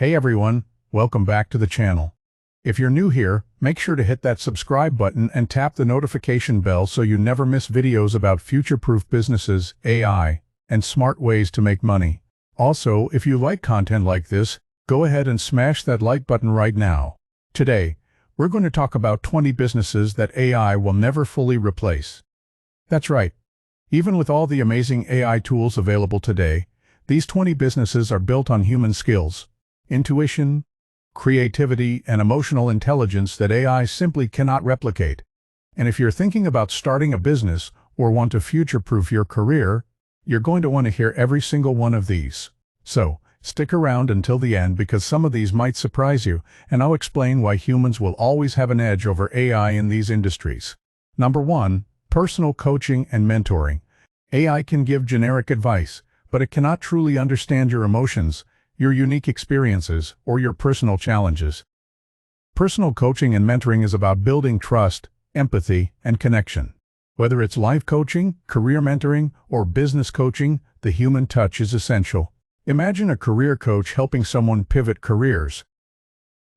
Hey everyone, welcome back to the channel. If you're new here, make sure to hit that subscribe button and tap the notification bell so you never miss videos about future-proof businesses, AI, and smart ways to make money. Also, if you like content like this, go ahead and smash that like button right now. Today, we're going to talk about 20 businesses that AI will never fully replace. That's right. Even with all the amazing AI tools available today, these 20 businesses are built on human skills, intuition, creativity, and emotional intelligence that AI simply cannot replicate. And if you're thinking about starting a business or want to future-proof your career, you're going to want to hear every single one of these. So, stick around until the end because some of these might surprise you, and I'll explain why humans will always have an edge over AI in these industries. Number 1. Personal coaching and mentoring. AI can give generic advice, but it cannot truly understand your emotions, your unique experiences, or your personal challenges. Personal coaching and mentoring is about building trust, empathy, and connection. Whether it's life coaching, career mentoring, or business coaching, the human touch is essential. Imagine a career coach helping someone pivot careers.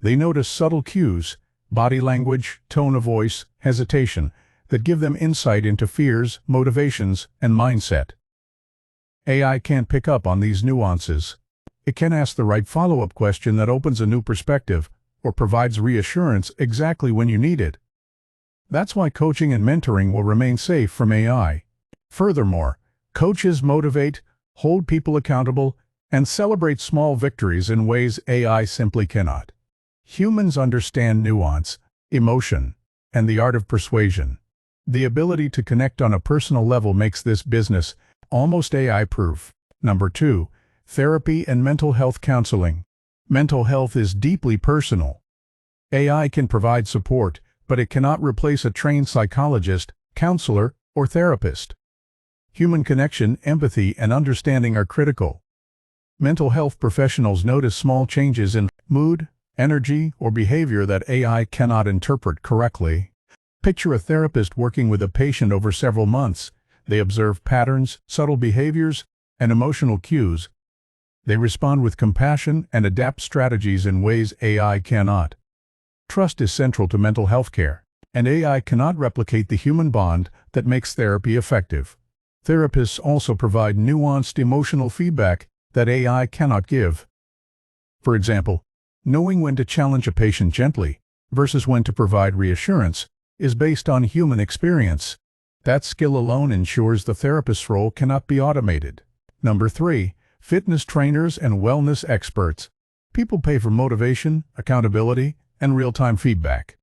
They notice subtle cues, body language, tone of voice, hesitation, that give them insight into fears, motivations, and mindset. AI can't pick up on these nuances. It can ask the right follow-up question that opens a new perspective or provides reassurance exactly when you need it. That's why coaching and mentoring will remain safe from AI. Furthermore, coaches motivate, hold people accountable, and celebrate small victories in ways AI simply cannot. Humans understand nuance, emotion, and the art of persuasion. The ability to connect on a personal level makes this business almost AI-proof. Number 2. Therapy and mental health counseling. Mental health is deeply personal. AI can provide support, but it cannot replace a trained psychologist, counselor, or therapist. Human connection, empathy, and understanding are critical. Mental health professionals notice small changes in mood, energy, or behavior that AI cannot interpret correctly. Picture a therapist working with a patient over several months. They observe patterns, subtle behaviors, and emotional cues. They respond with compassion and adapt strategies in ways AI cannot. Trust is central to mental health care, and AI cannot replicate the human bond that makes therapy effective. Therapists also provide nuanced emotional feedback that AI cannot give. For example, knowing when to challenge a patient gently versus when to provide reassurance is based on human experience. That skill alone ensures the therapist's role cannot be automated. Number 3. Fitness trainers and wellness experts. People pay for motivation, accountability, and real-time feedback.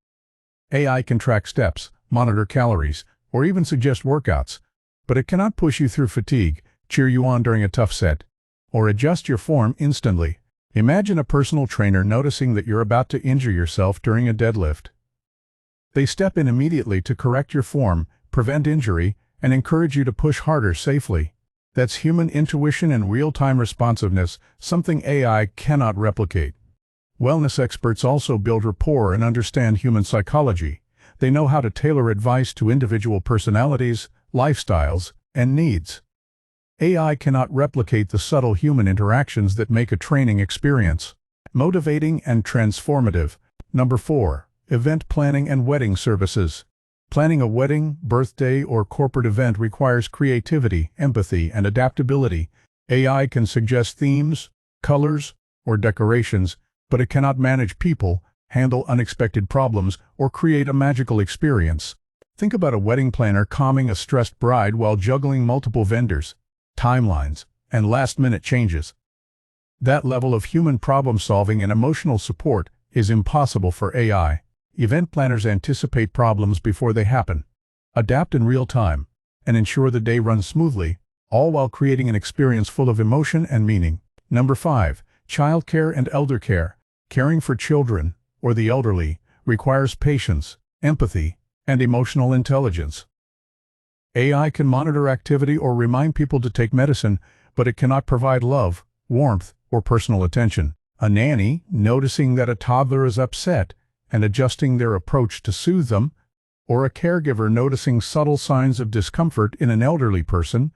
AI can track steps, monitor calories, or even suggest workouts, but it cannot push you through fatigue, cheer you on during a tough set, or adjust your form instantly. Imagine a personal trainer noticing that you're about to injure yourself during a deadlift. They step in immediately to correct your form, prevent injury, and encourage you to push harder safely. That's human intuition and real-time responsiveness, something AI cannot replicate. Wellness experts also build rapport and understand human psychology. They know how to tailor advice to individual personalities, lifestyles, and needs. AI cannot replicate the subtle human interactions that make a training experience motivating and transformative. Number 4. Event planning and wedding services. Planning a wedding, birthday, or corporate event requires creativity, empathy, and adaptability. AI can suggest themes, colors, or decorations, but it cannot manage people, handle unexpected problems, or create a magical experience. Think about a wedding planner calming a stressed bride while juggling multiple vendors, timelines, and last-minute changes. That level of human problem-solving and emotional support is impossible for AI. Event planners anticipate problems before they happen, adapt in real time, and ensure the day runs smoothly, all while creating an experience full of emotion and meaning. Number 5. Childcare and elder care. Caring for children, or the elderly, requires patience, empathy, and emotional intelligence. AI can monitor activity or remind people to take medicine, but it cannot provide love, warmth, or personal attention. A nanny, noticing that a toddler is upset and adjusting their approach to soothe them, or a caregiver noticing subtle signs of discomfort in an elderly person,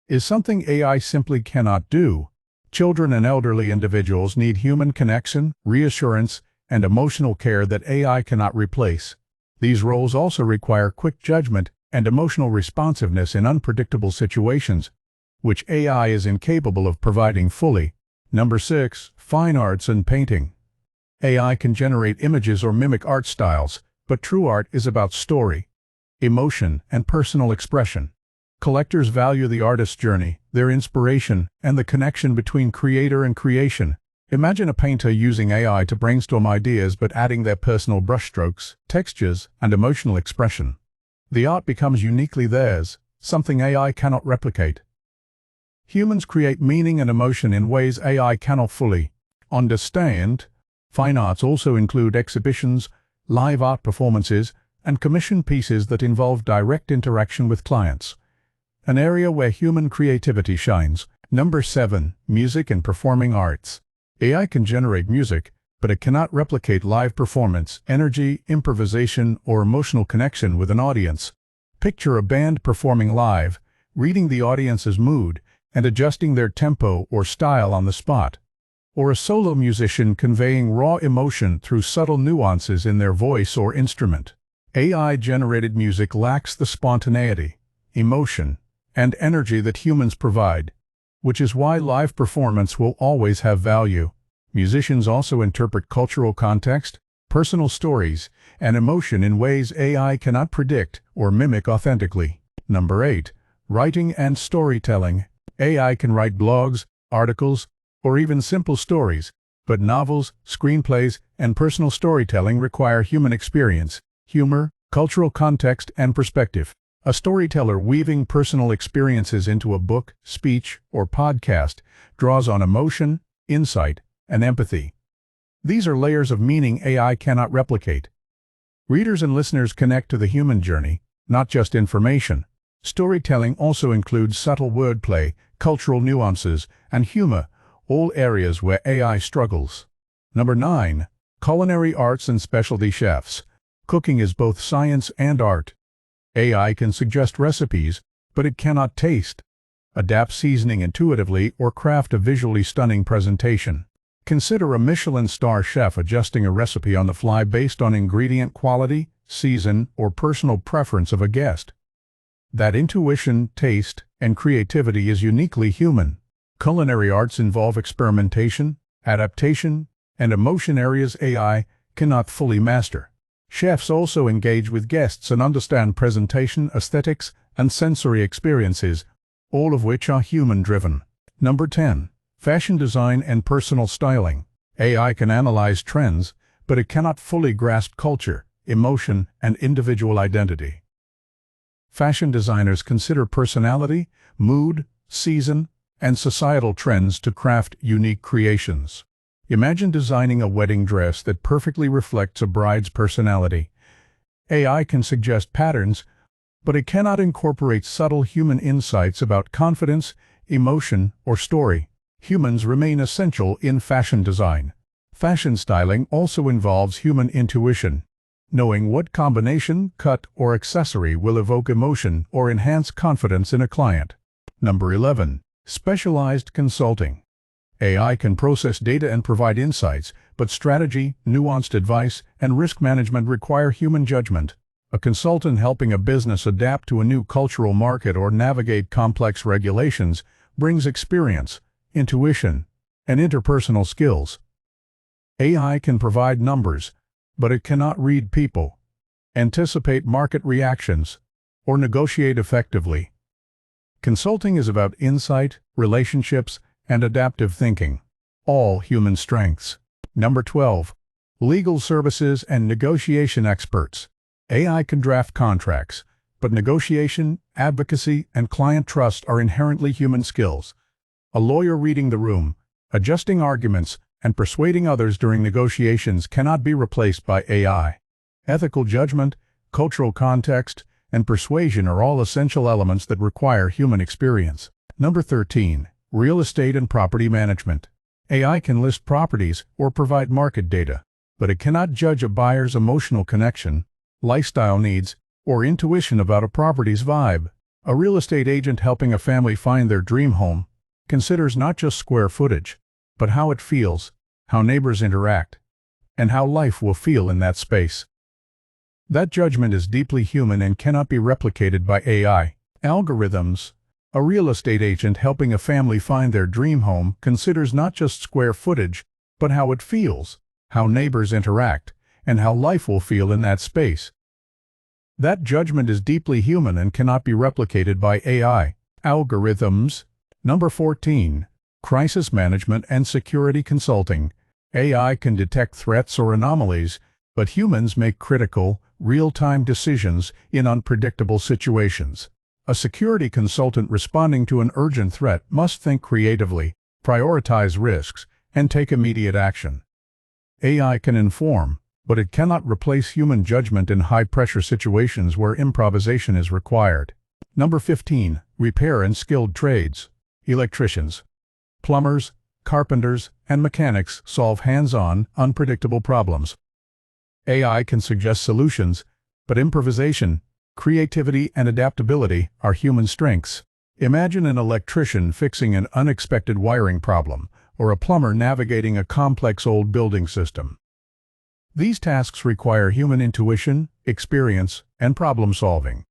is something AI simply cannot do. Children and elderly individuals need human connection, reassurance, and emotional care that AI cannot replace. These roles also require quick judgment and emotional responsiveness in unpredictable situations, which AI is incapable of providing fully. Number 6. Fine arts and painting. AI can generate images or mimic art styles, but true art is about story, emotion, and personal expression. Collectors value the artist's journey, their inspiration, and the connection between creator and creation. Imagine a painter using AI to brainstorm ideas but adding their personal brushstrokes, textures, and emotional expression. The art becomes uniquely theirs, something AI cannot replicate. Humans create meaning and emotion in ways AI cannot fully understand. Fine arts also include exhibitions, live art performances, and commissioned pieces that involve direct interaction with clients, an area where human creativity shines. Number 7. Music and performing arts. AI can generate music, but it cannot replicate live performance, energy, improvisation, or emotional connection with an audience. Picture a band performing live, reading the audience's mood, and adjusting their tempo or style on the spot. Or a solo musician conveying raw emotion through subtle nuances in their voice or instrument. AI-generated music lacks the spontaneity, emotion, and energy that humans provide, which is why live performance will always have value. Musicians also interpret cultural context, personal stories, and emotion in ways AI cannot predict or mimic authentically. Number 8. Writing and storytelling. AI can write blogs, articles, or even simple stories, but novels, screenplays, and personal storytelling require human experience, humor, cultural context, and perspective. A storyteller weaving personal experiences into a book, speech, or podcast draws on emotion, insight, and empathy. These are layers of meaning AI cannot replicate. Readers and listeners connect to the human journey, not just information. Storytelling also includes subtle wordplay, cultural nuances, and humor, all areas where AI struggles. Number 9. Culinary arts and specialty chefs. Cooking is both science and art. AI can suggest recipes, but it cannot taste, adapt seasoning intuitively, or craft a visually stunning presentation. Consider a Michelin star chef adjusting a recipe on the fly based on ingredient quality, season, or personal preference of a guest. That intuition, taste, and creativity is uniquely human. Culinary arts involve experimentation, adaptation, and emotion areas AI cannot fully master. Chefs also engage with guests and understand presentation, aesthetics, and sensory experiences, all of which are human-driven. Number 10. Fashion design and personal styling. AI can analyze trends, but it cannot fully grasp culture, emotion, and individual identity. Fashion designers consider personality, mood, season, and societal trends to craft unique creations. Imagine designing a wedding dress that perfectly reflects a bride's personality. AI can suggest patterns, but it cannot incorporate subtle human insights about confidence, emotion, or story. Humans remain essential in fashion design. Fashion styling also involves human intuition, knowing what combination, cut, or accessory will evoke emotion or enhance confidence in a client. Number 11. Specialized consulting. AI can process data and provide insights, but strategy, nuanced advice, and risk management require human judgment. A consultant helping a business adapt to a new cultural market or navigate complex regulations brings experience, intuition, and interpersonal skills. AI can provide numbers, but it cannot read people, anticipate market reactions, or negotiate effectively. Consulting is about insight, relationships, and adaptive thinking, all human strengths. Number 12. Legal services and negotiation experts. AI can draft contracts, but negotiation, advocacy, and client trust are inherently human skills. A lawyer reading the room, adjusting arguments, and persuading others during negotiations cannot be replaced by AI. Ethical judgment, cultural context, and persuasion are all essential elements that require human experience. Number 13. Real estate and property management. AI can list properties or provide market data, but it cannot judge a buyer's emotional connection, lifestyle needs, or intuition about a property's vibe. A real estate agent helping a family find their dream home considers not just square footage, but how it feels, how neighbors interact, and how life will feel in that space. That judgment is deeply human and cannot be replicated by AI. Algorithms. A real estate agent helping a family find their dream home considers not just square footage, but how it feels, how neighbors interact, and how life will feel in that space. That judgment is deeply human and cannot be replicated by AI. Algorithms. Number 14. Crisis management and security consulting. AI can detect threats or anomalies, but humans make critical, real-time decisions in unpredictable situations. A security consultant responding to an urgent threat must think creatively, prioritize risks, and take immediate action. AI can inform, but it cannot replace human judgment in high-pressure situations where improvisation is required. Number 15. Repair and skilled trades. Electricians, plumbers, carpenters, and mechanics solve hands-on, unpredictable problems. AI can suggest solutions, but improvisation, creativity, and adaptability are human strengths. Imagine an electrician fixing an unexpected wiring problem, or a plumber navigating a complex old building system. These tasks require human intuition, experience, and problem-solving.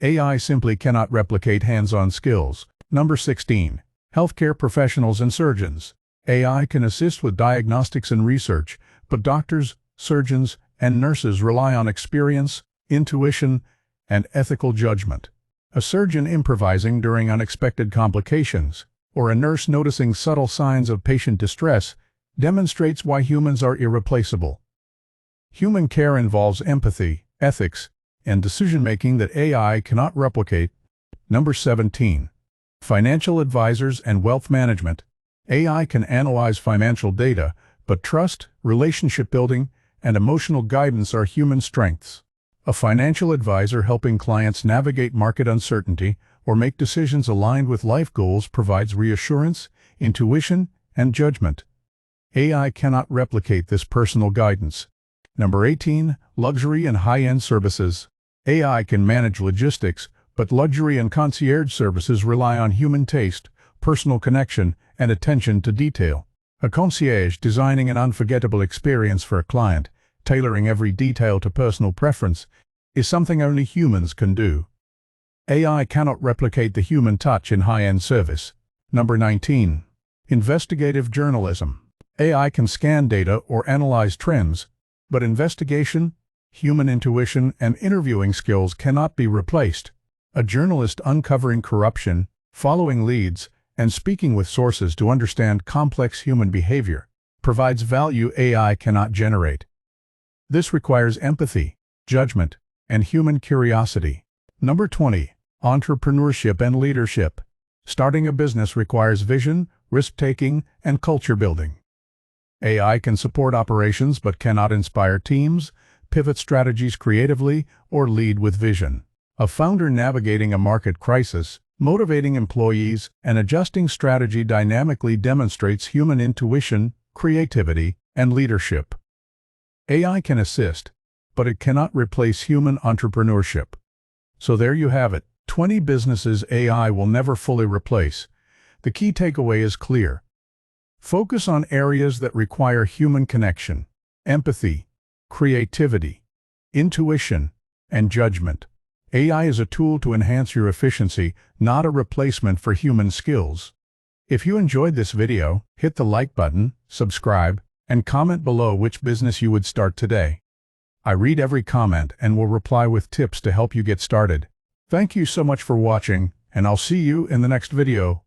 AI simply cannot replicate hands-on skills. Number 16. Healthcare professionals and surgeons. AI can assist with diagnostics and research, but doctors, surgeons, and nurses rely on experience, intuition, and ethical judgment. A surgeon improvising during unexpected complications, or a nurse noticing subtle signs of patient distress, demonstrates why humans are irreplaceable. Human care involves empathy, ethics, and decision-making that AI cannot replicate. Number 17. Financial advisors and wealth management. AI can analyze financial data, but trust, relationship building, and emotional guidance are human strengths. A financial advisor helping clients navigate market uncertainty or make decisions aligned with life goals provides reassurance, intuition, and judgment. AI cannot replicate this personal guidance. Number 18. Luxury and high-end services. AI can manage logistics, but luxury and concierge services rely on human taste, personal connection, and attention to detail. A concierge designing an unforgettable experience for a client, tailoring every detail to personal preference, is something only humans can do. AI cannot replicate the human touch in high-end service. Number 19. Investigative journalism. AI can scan data or analyze trends, but investigation, human intuition, and interviewing skills cannot be replaced. A journalist uncovering corruption, following leads, and speaking with sources to understand complex human behavior provides value AI cannot generate. This requires empathy, judgment, and human curiosity. Number 20. Entrepreneurship and leadership. Starting a business requires vision, risk-taking, and culture building. AI can support operations but cannot inspire teams, pivot strategies creatively, or lead with vision. A founder navigating a market crisis, motivating employees, and adjusting strategy dynamically demonstrates human intuition, creativity, and leadership. AI can assist, but it cannot replace human entrepreneurship. So there you have it, 20 businesses AI will never fully replace. The key takeaway is clear. Focus on areas that require human connection, empathy, creativity, intuition, and judgment. AI is a tool to enhance your efficiency, not a replacement for human skills. If you enjoyed this video, hit the like button, subscribe, and comment below which business you would start today. I read every comment and will reply with tips to help you get started. Thank you so much for watching, and I'll see you in the next video.